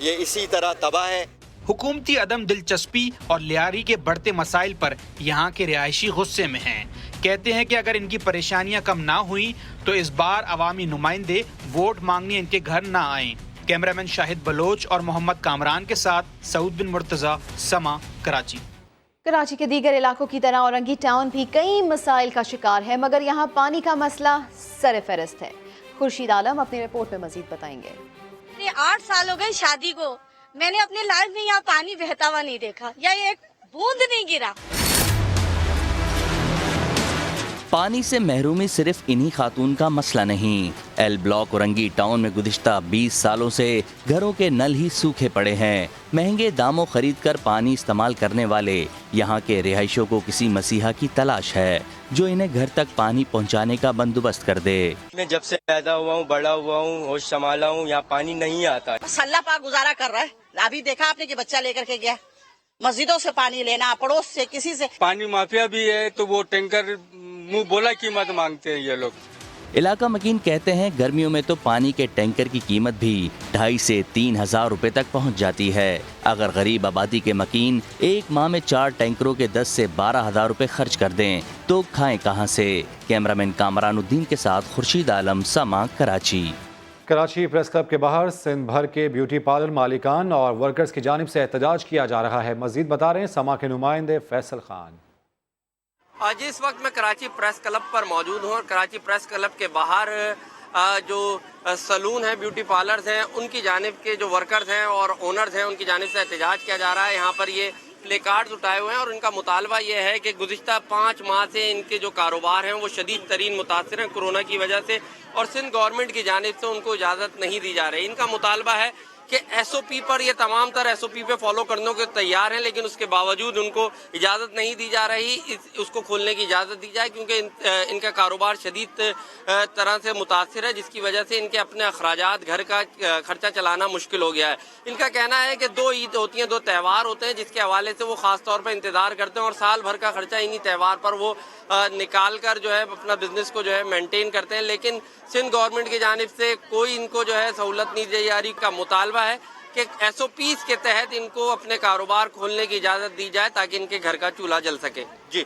ये इसी तरह तबाह है। हुकूमती अदम दिलचस्पी और लियारी के बढ़ते मसाइल पर यहाँ के रिहायशी गुस्से में हैं। कहते हैं कि अगर इनकी परेशानियां कम ना हुई तो इस बार अवामी नुमाइंदे वोट मांगने इनके घर ना आएं। कैमरामैन शाहिद बलोच और मोहम्मद कामरान के साथ सऊद बिन मुर्तज़ा, समा, कराची। कराची के दीगर इलाकों की तरह औरंगी टाउन भी कई मसाइल का शिकार है, मगर यहाँ पानी का मसला सर फहरिस्त है। खुर्शीद आलम अपनी रिपोर्ट में मजीद बताएंगे। 8 साल हो गए शादी को, मैंने अपनी लाइफ में यहाँ पानी बहता हुआ नहीं देखा या एक बूंद नहीं गिरा। पानी से महरूमी सिर्फ इन्हीं खातून का मसला नहीं। एल ब्लॉक औरंगी टाउन में गुज़िश्ता 20 सालों से घरों के नल ही सूखे पड़े हैं। महंगे दामों खरीद कर पानी इस्तेमाल करने वाले यहाँ के रिहायशों को किसी मसीहा की तलाश है जो इन्हें घर तक पानी पहुँचाने का बंदोबस्त कर दे। मैं जब से पैदा हुआ हूँ, बड़ा हुआ हूँ, होश संभाला हूँ, यहाँ पानी नहीं आता। बस अल्लाह पाक गुजारा कर रहा है। अभी देखा आपने कि बच्चा लेकर के गया मस्जिदों से पानी लेना, पड़ोस से, किसी से। पानी माफिया भी है तो वो टैंकर मुंह बोला कीमत मांगते हैं ये लोग। इलाका मकीन कहते हैं गर्मियों में तो पानी के टैंकर की कीमत भी 2,500 से 3,000 रुपए तक पहुंच जाती है। अगर गरीब आबादी के मकीन एक माह में 4 टैंकरों के 10 से 12,000 रुपए खर्च कर दें तो खाएं कहां से। कैमरामैन कामरानुद्दीन के साथ खुर्शीद आलम, समा, कराची। कराची प्रेस क्लब के बाहर सिंध भर के ब्यूटी पार्लर मालिकान और वर्कर्स की जानिब से एहतजाज किया जा रहा है। मजीद बता रहे हैं समा के नुमाइंदे फैसल खान। आज इस वक्त मैं कराची प्रेस क्लब पर मौजूद हूँ और कराची प्रेस क्लब के बाहर जो सलून है, ब्यूटी पार्लर्स हैं, उनकी जानिब के जो वर्कर्स हैं और ओनर्स हैं उनकी जानिब से एहतजाज किया जा रहा है। यहाँ पर ये प्ले कार्ड्स उठाए हुए हैं और इनका मुतालबा ये है कि गुज़िश्ता 5 माह से इनके जो कारोबार हैं वो शदीद तरीन मुतासिर हैं कोरोना की वजह से और सिंध गवर्नमेंट की जानिब से उनको इजाज़त नहीं दी जा रही। इनका मुतालबा है कि SOP पर ये तमाम तर SOP पे फॉलो करने को तैयार हैं, लेकिन उसके बावजूद उनको इजाज़त नहीं दी जा रही। उसको खोलने की इजाज़त दी जाए क्योंकि इनका कारोबार शदीद तरह से मुतासिर है, जिसकी वजह से इनके अपने अखराजात, घर का खर्चा चलाना मुश्किल हो गया है। इनका कहना है कि 2 ईद होती हैं, 2 त्यौहार होते हैं, जिसके हवाले से वो ख़ास तौर पर इंतज़ार करते हैं और साल भर का खर्चा इन्हीं त्यौहार पर वो निकाल कर जो है अपना बिजनेस को जो है मेंटेन करते हैं। लेकिन सिंध गवर्नमेंट की जानिब से कोई इनको जो है सहूलत नहीं दी जा रही। का मुतालबा है कि SOPs के तहत इनको अपने कारोबार खोलने की इजाज़त दी जाए ताकि इनके घर का चूल्हा जल सके। जी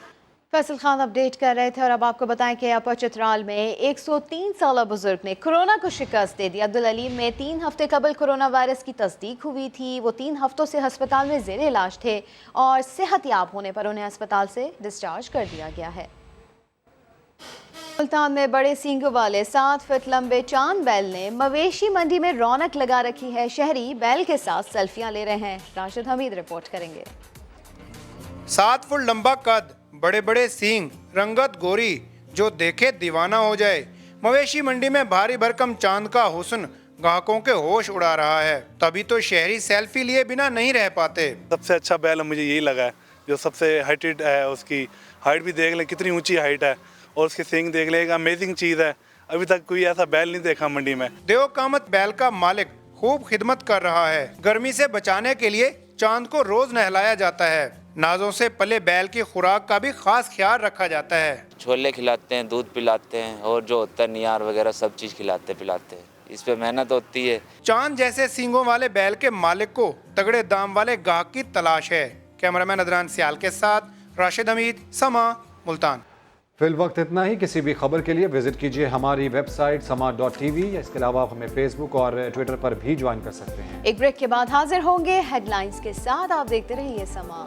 फैसल खान अपडेट कर रहे थे और अब आपको बताएं कि अपर चित्राल में 103 साल बुजुर्ग ने कोरोना को शिकस्त दे दी। अब्दुल अलीम में 3 हफ्ते कबल कोरोना वायरस की तस्दीक हुई थी। वो 3 हफ्तों से अस्पताल में ज़ेर इलाज थे और सेहतयाब होने पर उन्हें अस्पताल से डिस्चार्ज कर दिया गया है। मुल्तान में बड़े सींगों वाले 7 फीट लंबे चांद बैल ने मवेशी मंडी में रौनक लगा रखी है। शहरी बैल के साथ सेल्फियां ले रहे हैं। राशिद हमीद रिपोर्ट करेंगे। 7 फुट लंबा कद, बड़े बड़े सींग, रंगत गोरी, जो देखे दीवाना हो जाए। मवेशी मंडी में भारी भरकम चांद का हुस्न ग्राहकों के होश उड़ा रहा है। तभी तो शहरी सेल्फी लिए बिना नहीं रह पाते। सबसे अच्छा बैल मुझे यही लगा है, जो सबसे हाइटेड है। उसकी हाइट भी देख लें कितनी ऊंची हाइट है, और उसके सींग देख लें, एक अमेजिंग चीज़ है। अभी तक कोई ऐसा बैल नहीं देखा मंडी में। देवकामत बैल का मालिक खूब खिदमत कर रहा है। गर्मी से बचाने के लिए चांद को रोज नहलाया जाता है। नाजों से पले बैल की खुराक का भी खास ख्याल रखा जाता है। छोले खिलाते हैं, दूध पिलाते हैं, और जो होता है नियार वगैरह सब चीज़ खिलाते पिलाते हैं। इस पे मेहनत होती है। चांद जैसे सींगों वाले बैल के मालिक को तगड़े दाम वाले गाहक की तलाश है। कैमरामैन अदनान सियाल के साथ राशिद हमीद, समा, मुल्तान। फिल वक्त इतना ही। किसी भी खबर के लिए विजिट कीजिए हमारी वेबसाइट sama.tv। इसके अलावा आप हमें फेसबुक और ट्विटर पर भी ज्वाइन कर सकते हैं। एक ब्रेक के बाद हाजिर होंगे हेडलाइंस के साथ। आप देखते रहिए समा।